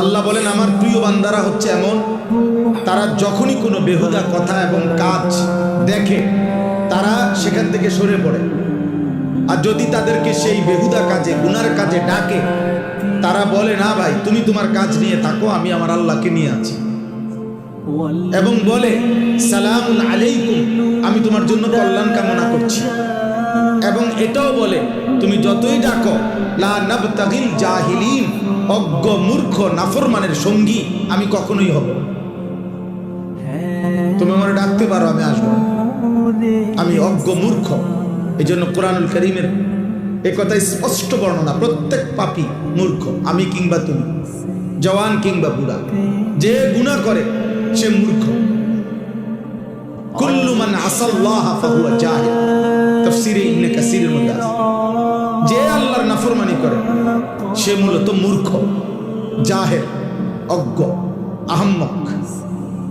আল্লাহ বলেন আমার প্রিয় বান্দারা হচ্ছে এমন, তারা যখনই কোনো বেহুদা কথা এবং কাজ দেখে তারা সেখান থেকে সরে পড়ে। আর যদি তাদেরকে সেই বেহুদা কাজে, গুনার কাজে ডাকে, তারা বলে না ভাই তুমি তোমার কাজ নিয়ে থাকো, আমি আমার আল্লাহকে নিয়ে আছি। এবং বলে সালামুন আলাইকুম, আমি তোমার জন্য কল্যাণ কামনা করছি। এবং এটাও বলে তুমি যতই ডাকো লা নাবতাগিল জাহিলিন, অজ্ঞ মূর্খ নাফরমানের সঙ্গী আমি কখনোই হব। তুমি আমার ডাকতে পারো, আমি আসবো, আমি অজ্ঞ মূর্খ। এই জন্য কোরআনুল কারীমের এ কথাই স্পষ্ট বর্ণনা, প্রত্যেক পাপী মূর্খ, আমি কিংবা তুমি, জওয়ান কিংবা বুড়া, যে গুনাহ করে সে মূর্খ। কুল্লু মান আসাল্লাহ ফাহুয়া জাহিল, তাফসীরে ইবনে কাসীরের মধ্যে আছে। যে আল্লাহর নাফরমানি করে সে মূলত মূর্খ, জাহেল, অজ্ঞ, আহম্মক।